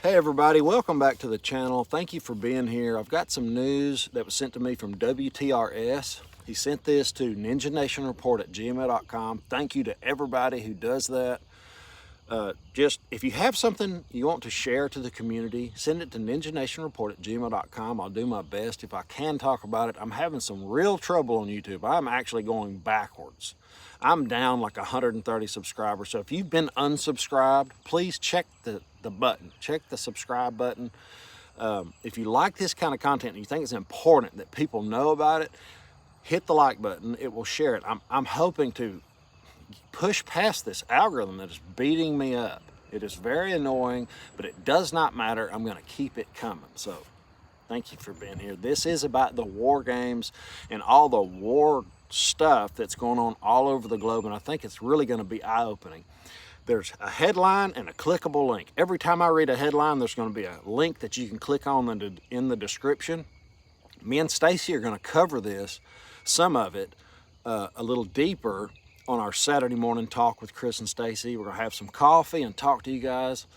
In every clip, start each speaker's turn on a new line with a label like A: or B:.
A: Hey everybody, welcome back to the channel. Thank you for being here. I've got some news that was sent to me from WTRS. He sent this to ninjanationreport@gmail.com. Thank you to everybody who does that. Just if you have something you want to share to the community, send it to ninjanationreport@gmail.com. I'll do my best. If I can talk about it, I'm having some real trouble on YouTube. I'm actually going backwards. I'm down like 130 subscribers. So if you've been unsubscribed, please check the button. Check the subscribe button. If you like this kind of content and you think it's important that people know about it, hit the like button. It will share it. I'm hoping to push past this algorithm that is beating me up. It is very annoying, but it does not matter. I'm going to keep it coming. So thank you for being here. This is about the war games and all the war stuff that's going on all over the globe, and I think it's really going to be eye-opening. There's a headline and a clickable link. Every time I read a headline, there's going to be a link that you can click on in the description. Me and Stacey are going to cover this, some of it, a little deeper on our Saturday morning talk with Chris and Stacey. We're going to have some coffee and talk to you guys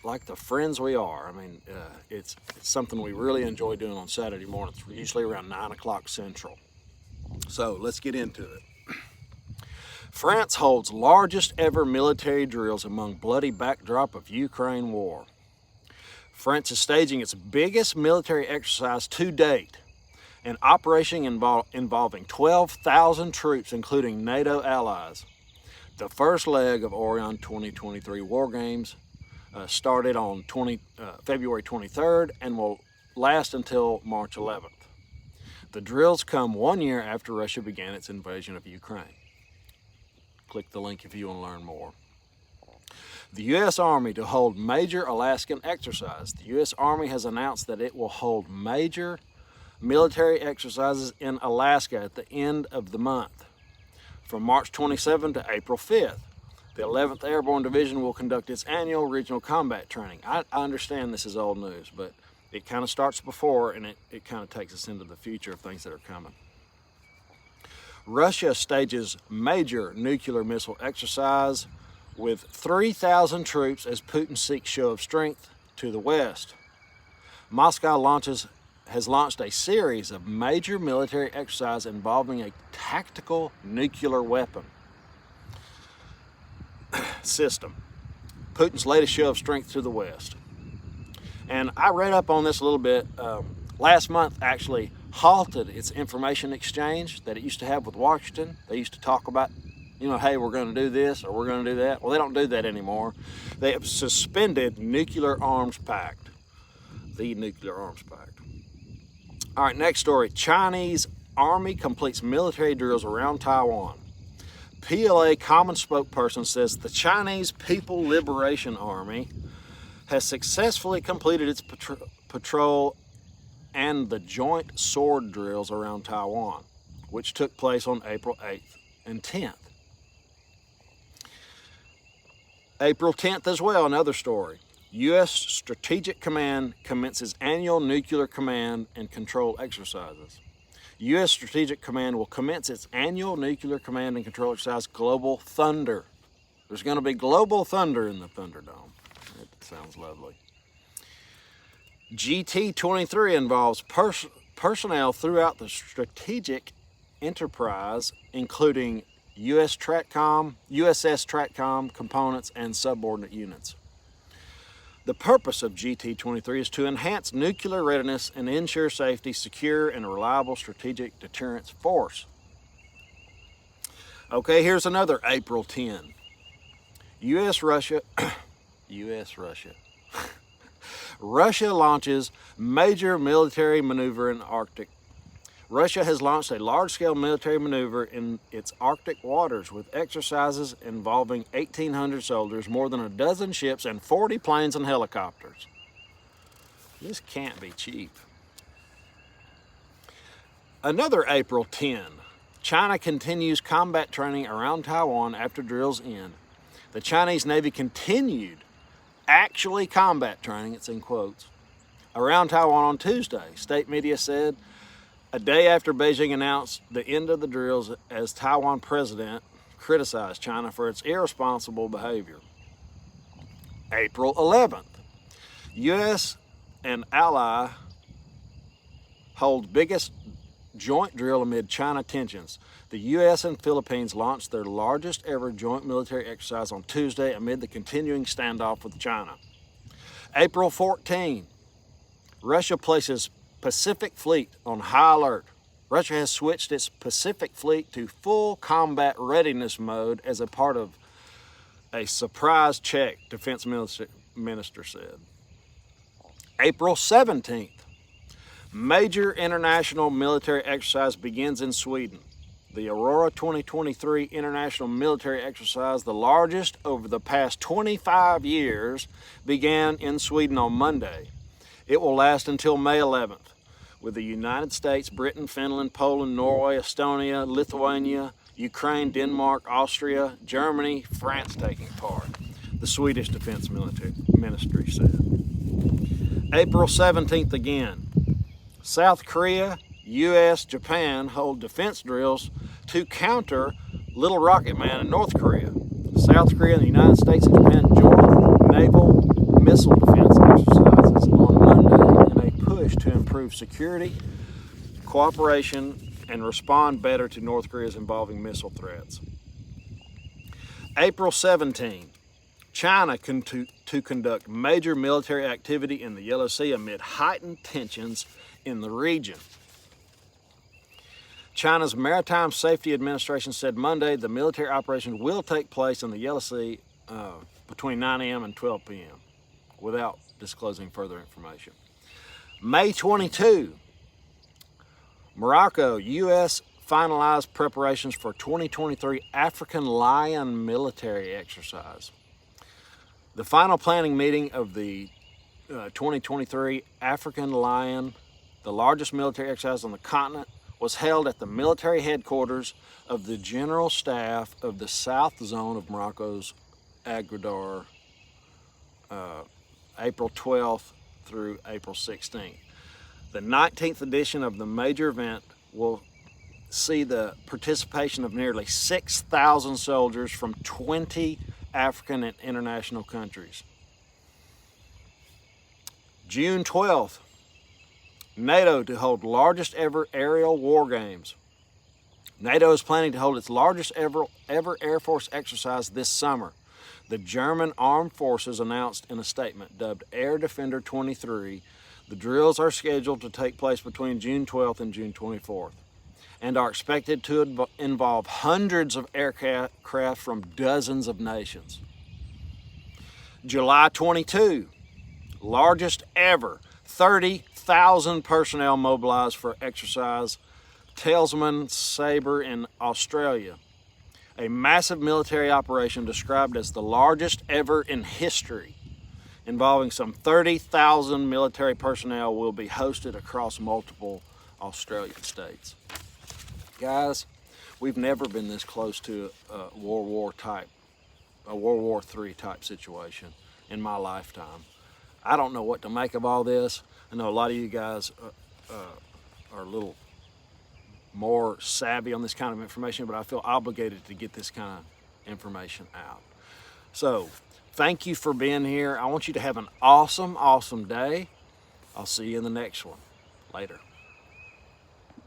A: like the friends we are. I mean, it's something we really enjoy doing on Saturday mornings, usually around 9 o'clock Central. So let's get into it. France holds largest ever military drills among bloody backdrop of Ukraine war. France is staging its biggest military exercise to date, an operation involving 12,000 troops, including NATO allies. The first leg of Orion 2023 War Games started on February 23rd and will last until March 11th. The drills come 1 year after Russia began its invasion of Ukraine. Click the link if you want to learn more. The U.S. Army to hold major Alaskan exercise. The U.S. Army has announced that it will hold major military exercises in Alaska at the end of the month, from March 27 to April 5th. The 11th Airborne Division will conduct its annual regional combat training. I understand this is old news, but it kind of starts before, and it kind of takes us into the future of things that are coming. Russia stages major nuclear missile exercise with 3,000 troops as Putin seeks show of strength to the west. Moscow has launched a series of major military exercises involving a tactical nuclear weapon system. Putin's latest show of strength to the west. And I read up on this a little bit. Last month actually halted its information exchange that it used to have with Washington. They used to talk about, hey, we're going to do this or we're going to do that. Well, they don't do that anymore. They have suspended nuclear arms pact, the nuclear arms pact. All right, next story. Chinese Army completes military drills around Taiwan. PLA common spokesperson says the Chinese People Liberation Army has successfully completed its patrol and the joint sword drills around Taiwan, which took place on April 8th and 10th. April 10th as well, another story. U.S. Strategic Command commences annual nuclear command and control exercises. U.S. Strategic Command will commence its annual nuclear command and control exercise, Global Thunder. There's going to be Global Thunder in the Thunderdome. It sounds lovely. GT-23 involves personnel throughout the strategic enterprise, including USS TRACOM components and subordinate units. The purpose of GT-23 is to enhance nuclear readiness and ensure safety, secure, and reliable strategic deterrence force. Okay, here's another April 10. U.S.-Russia Russia launches major military maneuver in Arctic. Russia has launched a large-scale military maneuver in its Arctic waters with exercises involving 1,800 soldiers, more than a dozen ships, and 40 planes and helicopters. This can't be cheap. Another April 10. China continues combat training around Taiwan after drills end. The Chinese Navy continued actually combat training, it's in quotes, around Taiwan on Tuesday, state media said, a day after Beijing announced the end of the drills as Taiwan president criticized China for its irresponsible behavior. April 11th, U.S. and ally hold biggest joint drill amid China tensions. The U.S. and Philippines launched their largest ever joint military exercise on Tuesday amid the continuing standoff with China. April 14, Russia places Pacific Fleet on high alert. Russia has switched its Pacific Fleet to full combat readiness mode as a part of a surprise check, Defense Minister said. April 17th, major international military exercise begins in Sweden. The Aurora 2023 international military exercise, the largest over the past 25 years, began in Sweden on Monday. It will last until May 11th, with the United States, Britain, Finland, Poland, Norway, Estonia, Lithuania, Ukraine, Denmark, Austria, Germany, France taking part, the Swedish Defense Ministry said. April 17th again, South Korea, U.S., Japan hold defense drills to counter Little Rocket Man in North Korea. South Korea and the United States and Japan joined naval missile defense exercises on Monday in a push to improve security, cooperation, and respond better to North Korea's evolving missile threats. April 17, China to conduct major military activity in the Yellow Sea amid heightened tensions in the region. China's Maritime Safety Administration said Monday the military operation will take place in the Yellow Sea between 9 a.m. and 12 p.m. without disclosing further information. May 22, Morocco, U.S. finalized preparations for 2023 African Lion military exercise. The final planning meeting of the 2023 African Lion, the largest military exercise on the continent, was held at the military headquarters of the General Staff of the South Zone of Morocco's Agadir, April 12th through April 16th. The 19th edition of the major event will see the participation of nearly 6,000 soldiers from 20 African and international countries. June 12th, NATO to hold largest ever aerial war games. NATO is planning to hold its largest ever Air Force exercise this summer. The German Armed Forces announced in a statement dubbed Air Defender 23, the drills are scheduled to take place between June 12th and June 24th and are expected to involve hundreds of aircraft from dozens of nations. July 22, largest ever, 30,000 personnel mobilized for exercise Talisman Sabre in Australia, a massive military operation described as the largest ever in history, involving some 30,000 military personnel, will be hosted across multiple Australian states. Guys, we've never been this close to a World War III type situation in my lifetime. I don't know what to make of all this. I know a lot of you guys are a little more savvy on this kind of information, but I feel obligated to get this kind of information out. So, thank you for being here. I want you to have an awesome, awesome day. I'll see you in the next one. Later.